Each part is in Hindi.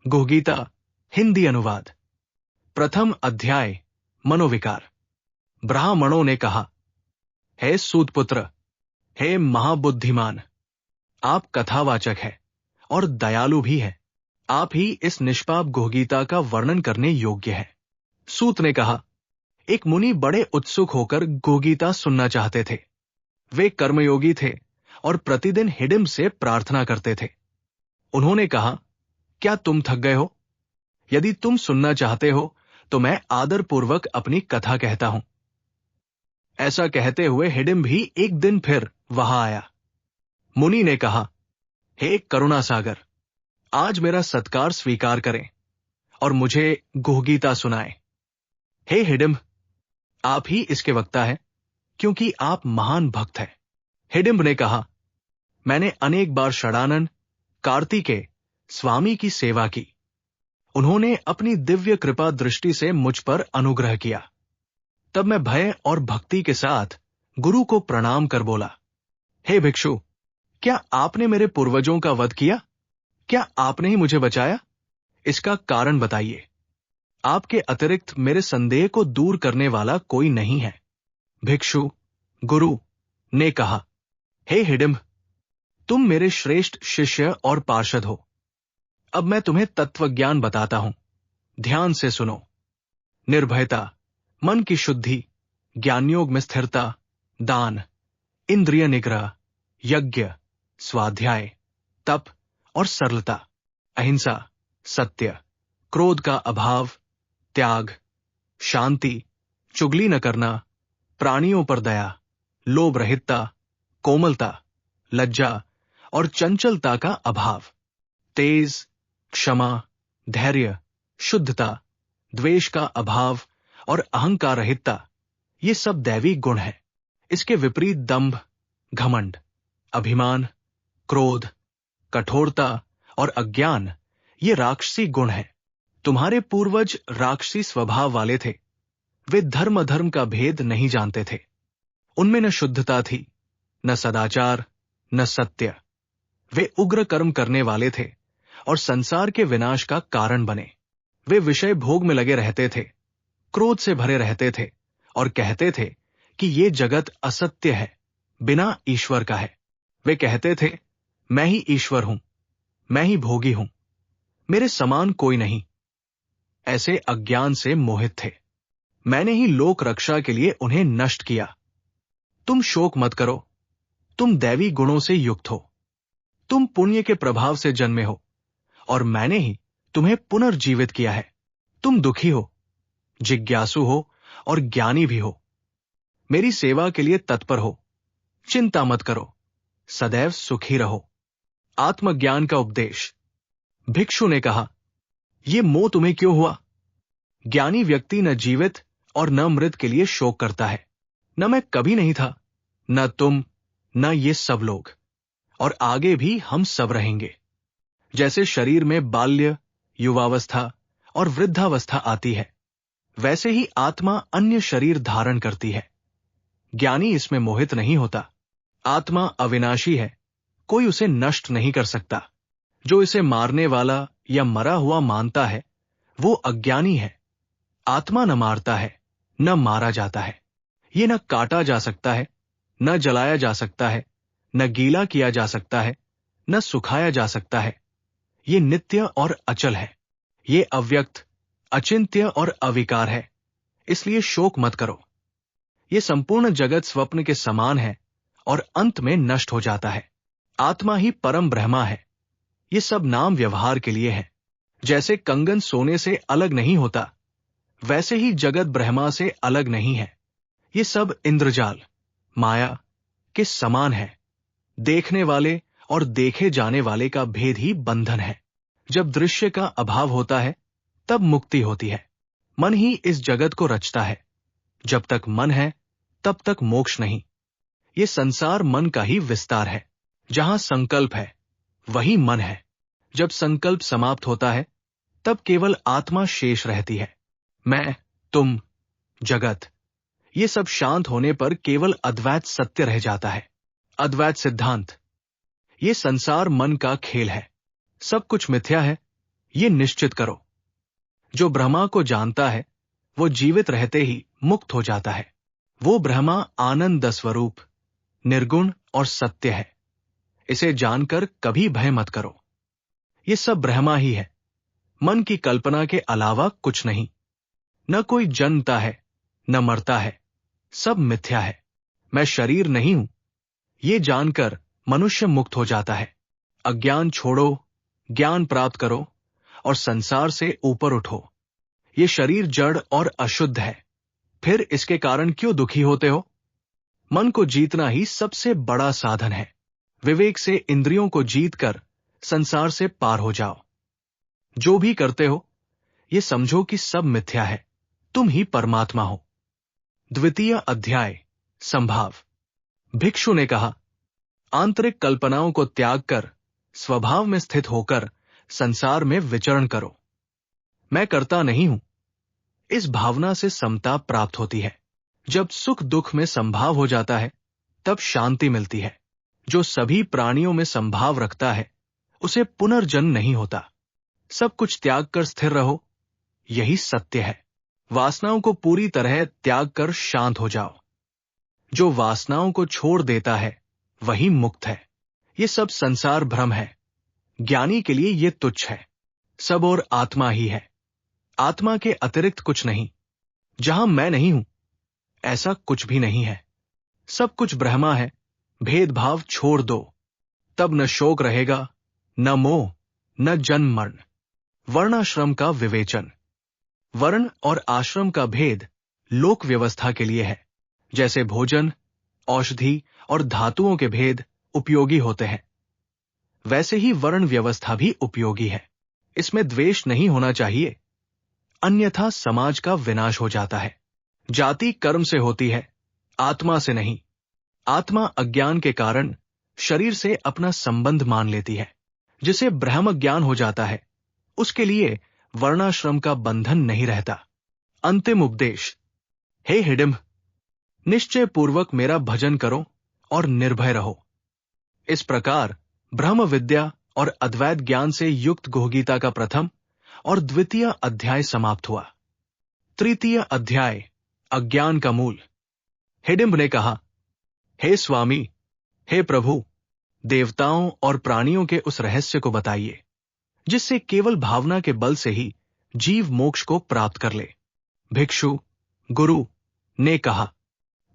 गुहगीता हिंदी अनुवाद। प्रथम अध्याय मनोविकार। ब्राह्मणों ने कहा, हे सूतपुत्र, हे महाबुद्धिमान, आप कथावाचक है और दयालु भी है। आप ही इस निष्पाप गुहगीता का वर्णन करने योग्य है। सूत ने कहा, एक मुनि बड़े उत्सुक होकर गुहगीता सुनना चाहते थे। वे कर्मयोगी थे और प्रतिदिन हिडिंब से प्रार्थना करते थे। उन्होंने कहा, क्या तुम थक गए हो? यदि तुम सुनना चाहते हो तो मैं आदरपूर्वक अपनी कथा कहता हूं। ऐसा कहते हुए हिडिंब भी एक दिन फिर वहां आया। मुनि ने कहा, हे करुणा सागर, आज मेरा सत्कार स्वीकार करें और मुझे गुहगीता सुनाएं। हे हिडिंब, आप ही इसके वक्ता है, क्योंकि आप महान भक्त हैं। हिडिंब ने कहा, मैंने अनेक बार षडानन कार्तिकेय स्वामी की सेवा की। उन्होंने अपनी दिव्य कृपा दृष्टि से मुझ पर अनुग्रह किया। तब मैं भय और भक्ति के साथ गुरु को प्रणाम कर बोला, हे भिक्षु, क्या आपने मेरे पूर्वजों का वध किया? क्या आपने ही मुझे बचाया? इसका कारण बताइए। आपके अतिरिक्त मेरे संदेह को दूर करने वाला कोई नहीं है। भिक्षु गुरु ने कहा, हे हिडिंब, तुम मेरे श्रेष्ठ शिष्य और पार्षद हो। अब मैं तुम्हें तत्वज्ञान बताता हूं, ध्यान से सुनो। निर्भयता, मन की शुद्धि, ज्ञानयोग में स्थिरता, दान, इंद्रिय निग्रह, यज्ञ, स्वाध्याय, तप और सरलता, अहिंसा, सत्य, क्रोध का अभाव, त्याग, शांति, चुगली न करना, प्राणियों पर दया, लोभ रहितता, कोमलता, लज्जा और चंचलता का अभाव, तेज, क्षमा, धैर्य, शुद्धता, द्वेष का अभाव और अहंकार रहितता, ये सब दैवी गुण है। इसके विपरीत दंभ, घमंड, अभिमान, क्रोध, कठोरता और अज्ञान, ये राक्षसी गुण है। तुम्हारे पूर्वज राक्षसी स्वभाव वाले थे। वे धर्म अधर्म का भेद नहीं जानते थे। उनमें न शुद्धता थी, न सदाचार, न सत्य। वे उग्र कर्म करने वाले थे और संसार के विनाश का कारण बने। वे विषय भोग में लगे रहते थे, क्रोध से भरे रहते थे और कहते थे कि ये जगत असत्य है, बिना ईश्वर का है। वे कहते थे, मैं ही ईश्वर हूं, मैं ही भोगी हूं, मेरे समान कोई नहीं। ऐसे अज्ञान से मोहित थे। मैंने ही लोक रक्षा के लिए उन्हें नष्ट किया। तुम शोक मत करो, तुम दैवी गुणों से युक्त हो। तुम पुण्य के प्रभाव से जन्मे हो और मैंने ही तुम्हें पुनर्जीवित किया है। तुम दुखी हो, जिज्ञासु हो और ज्ञानी भी हो। मेरी सेवा के लिए तत्पर हो। चिंता मत करो, सदैव सुखी रहो। आत्मज्ञान का उपदेश। भिक्षु ने कहा, ये मोह तुम्हें क्यों हुआ? ज्ञानी व्यक्ति न जीवित और न मृत के लिए शोक करता है। न मैं कभी नहीं था, न तुम, न ये सब लोग, और आगे भी हम सब रहेंगे। जैसे शरीर में बाल्य, युवावस्था और वृद्धावस्था आती है, वैसे ही आत्मा अन्य शरीर धारण करती है। ज्ञानी इसमें मोहित नहीं होता। आत्मा अविनाशी है, कोई उसे नष्ट नहीं कर सकता। जो इसे मारने वाला या मरा हुआ मानता है, वो अज्ञानी है। आत्मा न मारता है, न मारा जाता है। ये न काटा जा सकता है, न जलाया जा सकता है, न गीला किया जा सकता है, न सुखाया जा सकता है। ये नित्य और अचल है। ये अव्यक्त, अचिंत्य और अविकार है, इसलिए शोक मत करो। ये संपूर्ण जगत स्वप्न के समान है और अंत में नष्ट हो जाता है। आत्मा ही परम ब्रह्मा है। ये सब नाम व्यवहार के लिए है। जैसे कंगन सोने से अलग नहीं होता, वैसे ही जगत ब्रह्मा से अलग नहीं है। ये सब इंद्रजाल, माया के समान है। देखने वाले और देखे जाने वाले का भेद ही बंधन है। जब दृश्य का अभाव होता है, तब मुक्ति होती है। मन ही इस जगत को रचता है। जब तक मन है, तब तक मोक्ष नहीं। ये संसार मन का ही विस्तार है। जहां संकल्प है, वही मन है। जब संकल्प समाप्त होता है, तब केवल आत्मा शेष रहती है। मैं, तुम, जगत, ये सब शांत होने पर केवल अद्वैत सत्य रह जाता है। अद्वैत सिद्धांत। ये संसार मन का खेल है। सब कुछ मिथ्या है, ये निश्चित करो। जो ब्रह्मा को जानता है वो जीवित रहते ही मुक्त हो जाता है। वो ब्रह्मा आनंद स्वरूप, निर्गुण और सत्य है। इसे जानकर कभी भय मत करो। ये सब ब्रह्मा ही है, मन की कल्पना के अलावा कुछ नहीं। न कोई जन्मता है न मरता है, सब मिथ्या है। मैं शरीर नहीं हूं, ये जानकर मनुष्य मुक्त हो जाता है। अज्ञान छोड़ो, ज्ञान प्राप्त करो और संसार से ऊपर उठो। ये शरीर जड़ और अशुद्ध है, फिर इसके कारण क्यों दुखी होते हो? मन को जीतना ही सबसे बड़ा साधन है। विवेक से इंद्रियों को जीतकर संसार से पार हो जाओ। जो भी करते हो ये समझो कि सब मिथ्या है, तुम ही परमात्मा हो। द्वितीय अध्याय संभाव। भिक्षु ने कहा, आंतरिक कल्पनाओं को त्याग कर स्वभाव में स्थित होकर संसार में विचरण करो। मैं करता नहीं हूं, इस भावना से समता प्राप्त होती है। जब सुख दुख में संभाव हो जाता है तब शांति मिलती है। जो सभी प्राणियों में संभाव रखता है उसे पुनर्जन्म नहीं होता। सब कुछ त्याग कर स्थिर रहो, यही सत्य है। वासनाओं को पूरी तरह त्याग कर शांत हो जाओ। जो वासनाओं को छोड़ देता है वही मुक्त है। ये सब संसार भ्रम है, ज्ञानी के लिए ये तुच्छ है। सब और आत्मा ही है, आत्मा के अतिरिक्त कुछ नहीं। जहां मैं नहीं हूं ऐसा कुछ भी नहीं है। सब कुछ ब्रह्मा है। भेदभाव छोड़ दो, तब न शोक रहेगा, न मोह, न जन्म मरण। वर्णाश्रम का विवेचन। वर्ण और आश्रम का भेद लोक व्यवस्था के लिए है। जैसे भोजन, औषधि और धातुओं के भेद उपयोगी होते हैं, वैसे ही वर्ण व्यवस्था भी उपयोगी है। इसमें द्वेष नहीं होना चाहिए, अन्यथा समाज का विनाश हो जाता है। जाति कर्म से होती है, आत्मा से नहीं। आत्मा अज्ञान के कारण शरीर से अपना संबंध मान लेती है। जिसे ब्रह्म ज्ञान हो जाता है उसके लिए वर्णाश्रम का बंधन नहीं रहता। अंतिम उपदेश। हे हिडिंब, निश्चय पूर्वक मेरा भजन करो और निर्भय रहो। इस प्रकार ब्रह्म विद्या और अद्वैत ज्ञान से युक्त गुहगीता का प्रथम और द्वितीय अध्याय समाप्त हुआ। तृतीय अध्याय अज्ञान का मूल। हिडिंब ने कहा, हे स्वामी, हे प्रभु, देवताओं और प्राणियों के उस रहस्य को बताइए जिससे केवल भावना के बल से ही जीव मोक्ष को प्राप्त कर ले। भिक्षु गुरु ने कहा,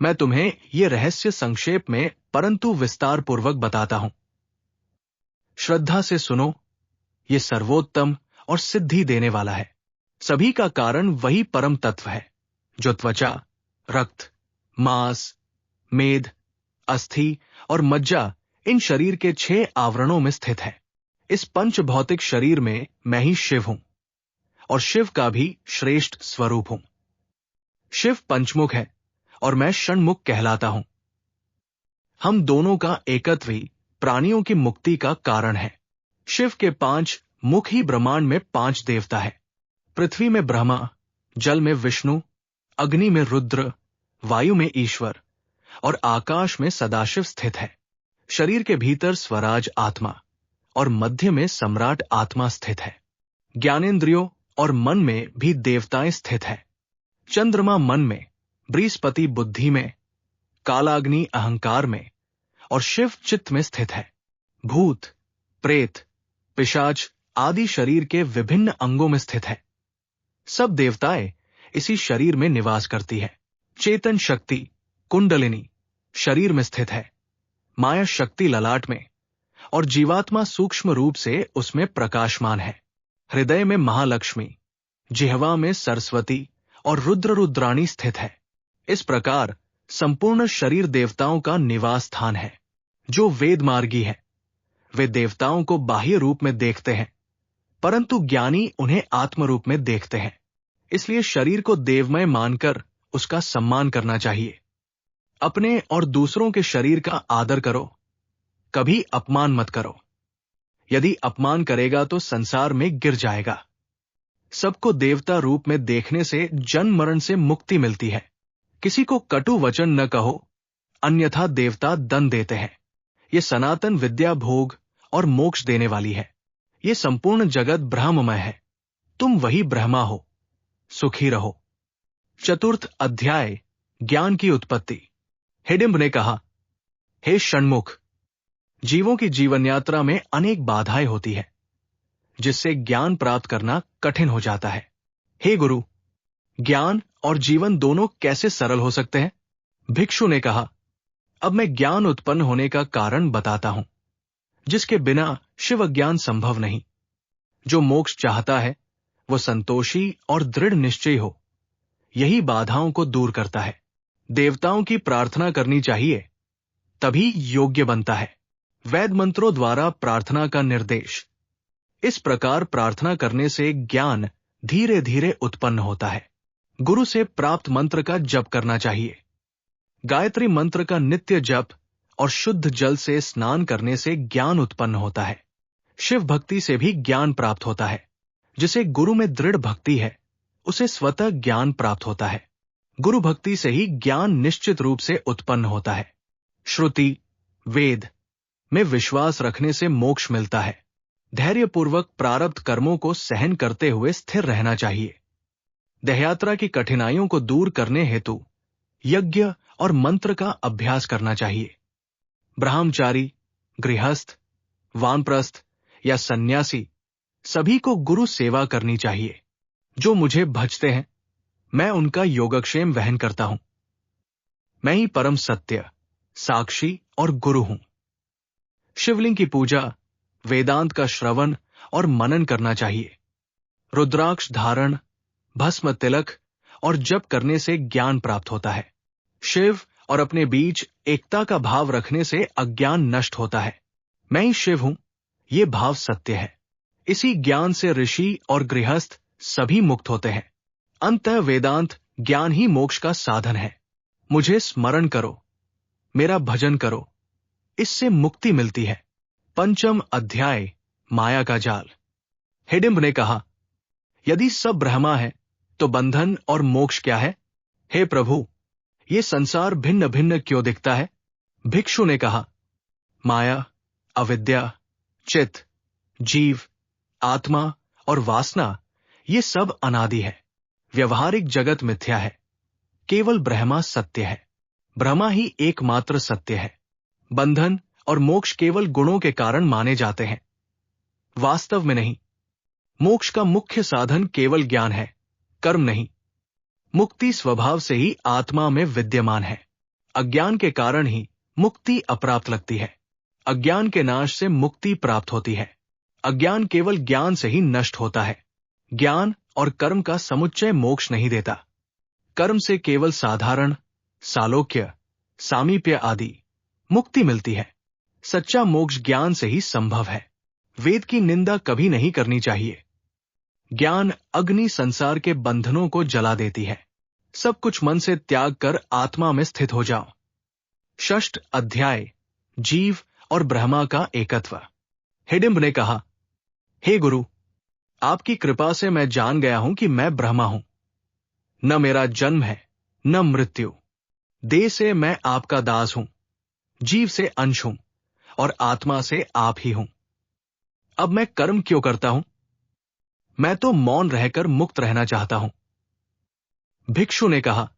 मैं तुम्हें यह रहस्य संक्षेप में परंतु विस्तार पूर्वक बताता हूं। श्रद्धा से सुनो, यह सर्वोत्तम और सिद्धि देने वाला है। सभी का कारण वही परम तत्व है जो त्वचा, रक्त, मांस, मेद, अस्थि और मज्जा इन शरीर के 6 आवरणों में स्थित है। इस पंच भौतिक शरीर में मैं ही शिव हूं और शिव का भी श्रेष्ठ स्वरूप हूं। शिव पंचमुख है और मैं षण्मुख कहलाता हूं। हम दोनों का एकत्व ही प्राणियों की मुक्ति का कारण है। शिव के 5 मुख ही ब्रह्मांड में 5 देवता है। पृथ्वी में ब्रह्मा, जल में विष्णु, अग्नि में रुद्र, वायु में ईश्वर और आकाश में सदाशिव स्थित है। शरीर के भीतर स्वराज आत्मा और मध्य में सम्राट आत्मा स्थित है। ज्ञानेंद्रियों और मन में भी देवताएं स्थित है। चंद्रमा मन में, बृहस्पति बुद्धि में, कालाग्नि अहंकार में और शिव चित्त में स्थित है। भूत, प्रेत, पिशाच आदि शरीर के विभिन्न अंगों में स्थित है। सब देवताएं इसी शरीर में निवास करती है। चेतन शक्ति कुंडलिनी शरीर में स्थित है, माया शक्ति ललाट में और जीवात्मा सूक्ष्म रूप से उसमें प्रकाशमान है। हृदय में महालक्ष्मी, जिह्वा में सरस्वती और रुद्र रुद्राणी स्थित है। इस प्रकार संपूर्ण शरीर देवताओं का निवास स्थान है। जो वेद मार्गी है वे देवताओं को बाह्य रूप में देखते हैं, परंतु ज्ञानी उन्हें आत्म रूप में देखते हैं। इसलिए शरीर को देवमय मानकर उसका सम्मान करना चाहिए। अपने और दूसरों के शरीर का आदर करो, कभी अपमान मत करो। यदि अपमान करेगा तो संसार में गिर जाएगा। सबको देवता रूप में देखने से जन्म मरण से मुक्ति मिलती है। किसी को कटु वचन न कहो, अन्यथा देवता दंड देते हैं। ये सनातन विद्या भोग और मोक्ष देने वाली है। ये संपूर्ण जगत ब्रह्ममय है, तुम वही ब्रह्मा हो, सुखी रहो। चतुर्थ अध्याय, ज्ञान की उत्पत्ति। हिडिंब ने कहा, हे षण्मुख, जीवों की जीवन यात्रा में अनेक बाधाएं होती है, जिससे ज्ञान प्राप्त करना कठिन हो जाता है। हे गुरु, ज्ञान और जीवन दोनों कैसे सरल हो सकते हैं? भिक्षु ने कहा, अब मैं ज्ञान उत्पन्न होने का कारण बताता हूं, जिसके बिना शिव ज्ञान संभव नहीं। जो मोक्ष चाहता है वो संतोषी और दृढ़ निश्चयी हो, यही बाधाओं को दूर करता है। देवताओं की प्रार्थना करनी चाहिए, तभी योग्य बनता है। वेद मंत्रों द्वारा प्रार्थना का निर्देश। इस प्रकार प्रार्थना करने से ज्ञान धीरे धीरे उत्पन्न होता है। गुरु से प्राप्त मंत्र का जप करना चाहिए। गायत्री मंत्र का नित्य जप और शुद्ध जल से स्नान करने से ज्ञान उत्पन्न होता है। शिव भक्ति से भी ज्ञान प्राप्त होता है। जिसे गुरु में दृढ़ भक्ति है, उसे स्वतः ज्ञान प्राप्त होता है। गुरु भक्ति से ही ज्ञान निश्चित रूप से उत्पन्न होता है। श्रुति, वेद में विश्वास रखने से मोक्ष मिलता है। धैर्यपूर्वक प्रारब्ध कर्मों को सहन करते हुए स्थिर रहना चाहिए। देहयात्रा की कठिनाइयों को दूर करने हेतु यज्ञ और मंत्र का अभ्यास करना चाहिए। ब्रह्मचारी, गृहस्थ, वानप्रस्थ या सन्यासी सभी को गुरु सेवा करनी चाहिए। जो मुझे भजते हैं, मैं उनका योगक्षेम वहन करता हूं। मैं ही परम सत्य, साक्षी और गुरु हूं। शिवलिंग की पूजा, वेदांत का श्रवण और मनन करना चाहिए। रुद्राक्ष धारण, भस्म तिलक और जप करने से ज्ञान प्राप्त होता है। शिव और अपने बीच एकता का भाव रखने से अज्ञान नष्ट होता है। मैं ही शिव हूं, ये भाव सत्य है। इसी ज्ञान से ऋषि और गृहस्थ सभी मुक्त होते हैं। अंततः वेदांत ज्ञान ही मोक्ष का साधन है। मुझे स्मरण करो, मेरा भजन करो, इससे मुक्ति मिलती है। पंचम अध्याय, माया का जाल। हिडिंब ने कहा, यदि सब ब्रह्मा है तो बंधन और मोक्ष क्या है? हे प्रभु, ये संसार भिन्न भिन्न क्यों दिखता है? भिक्षु ने कहा, माया, अविद्या, चित्त, जीव, आत्मा और वासना ये सब अनादि है। व्यवहारिक जगत मिथ्या है, केवल ब्रह्मा सत्य है। ब्रह्मा ही एकमात्र सत्य है। बंधन और मोक्ष केवल गुणों के कारण माने जाते हैं, वास्तव में नहीं। मोक्ष का मुख्य साधन केवल ज्ञान है, कर्म नहीं। मुक्ति स्वभाव से ही आत्मा में विद्यमान है। अज्ञान के कारण ही मुक्ति अप्राप्त लगती है। अज्ञान के नाश से मुक्ति प्राप्त होती है। अज्ञान केवल ज्ञान से ही नष्ट होता है। ज्ञान और कर्म का समुच्चय मोक्ष नहीं देता। कर्म से केवल साधारण, सालोक्य, सामीप्य आदि मुक्ति मिलती है। सच्चा मोक्ष ज्ञान से ही संभव है। वेद की निंदा कभी नहीं करनी चाहिए। ज्ञान अग्नि संसार के बंधनों को जला देती है। सब कुछ मन से त्याग कर आत्मा में स्थित हो जाओ। षष्ठ अध्याय, जीव और ब्रह्मा का एकत्व। हिडिंब ने कहा, हे गुरु, आपकी कृपा से मैं जान गया हूं कि मैं ब्रह्मा हूं। न मेरा जन्म है, न मृत्यु। देह से मैं आपका दास हूं, जीव से अंश हूं और आत्मा से आप ही हूं। अब मैं कर्म क्यों करता हूं? मैं तो मौन रहकर मुक्त रहना चाहता हूं। भिक्षु ने कहा,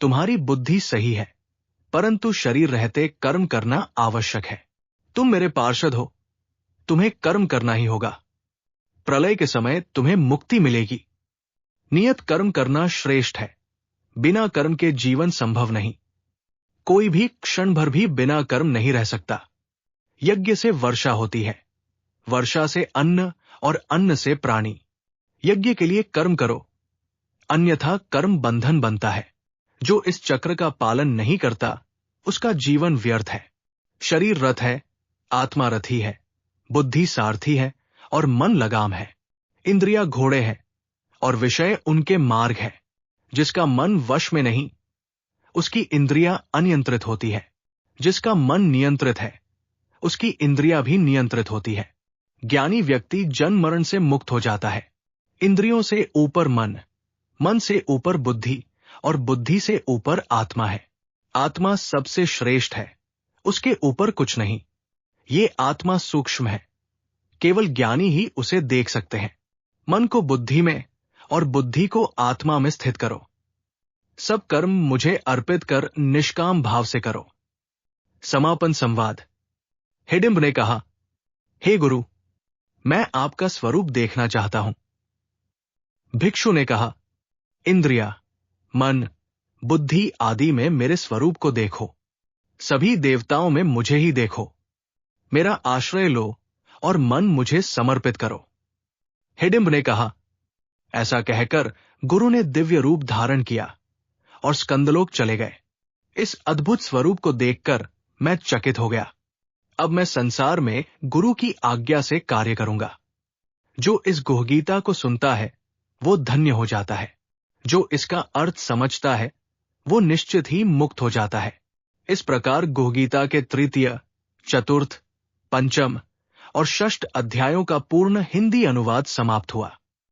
तुम्हारी बुद्धि सही है, परंतु शरीर रहते कर्म करना आवश्यक है। तुम मेरे पार्षद हो, तुम्हें कर्म करना ही होगा। प्रलय के समय तुम्हें मुक्ति मिलेगी। नियत कर्म करना श्रेष्ठ है। बिना कर्म के जीवन संभव नहीं। कोई भी क्षण भर भी बिना कर्म नहीं रह सकता। यज्ञ से वर्षा होती है, वर्षा से अन्न और अन्न से प्राणी। यज्ञ के लिए कर्म करो, अन्यथा कर्म बंधन बनता है। जो इस चक्र का पालन नहीं करता, उसका जीवन व्यर्थ है। शरीर रथ है, आत्मा रथी है, बुद्धि सारथी है और मन लगाम है। इंद्रिया घोड़े हैं और विषय उनके मार्ग है। जिसका मन वश में नहीं, उसकी इंद्रिया अनियंत्रित होती है। जिसका मन नियंत्रित है, उसकी इंद्रिया भी नियंत्रित होती है। ज्ञानी व्यक्ति जन्म मरण से मुक्त हो जाता है। इंद्रियों से ऊपर मन, मन से ऊपर बुद्धि और बुद्धि से ऊपर आत्मा है। आत्मा सबसे श्रेष्ठ है, उसके ऊपर कुछ नहीं। ये आत्मा सूक्ष्म है, केवल ज्ञानी ही उसे देख सकते हैं। मन को बुद्धि में और बुद्धि को आत्मा में स्थित करो। सब कर्म मुझे अर्पित कर निष्काम भाव से करो। समापन संवाद। हिडिंब ने कहा, हे गुरु, मैं आपका स्वरूप देखना चाहता हूं। भिक्षु ने कहा, इंद्रिया, मन, बुद्धि आदि में मेरे स्वरूप को देखो। सभी देवताओं में मुझे ही देखो। मेरा आश्रय लो और मन मुझे समर्पित करो। हिडिंब ने कहा, ऐसा कहकर गुरु ने दिव्य रूप धारण किया और स्कंदलोक चले गए। इस अद्भुत स्वरूप को देखकर मैं चकित हो गया। अब मैं संसार में गुरु की आज्ञा से कार्य करूंगा। जो इस गुहगीता को सुनता है वो धन्य हो जाता है। जो इसका अर्थ समझता है वो निश्चित ही मुक्त हो जाता है। इस प्रकार गुहगीता के तृतीय, चतुर्थ, पंचम और षष्ठ अध्यायों का पूर्ण हिंदी अनुवाद समाप्त हुआ।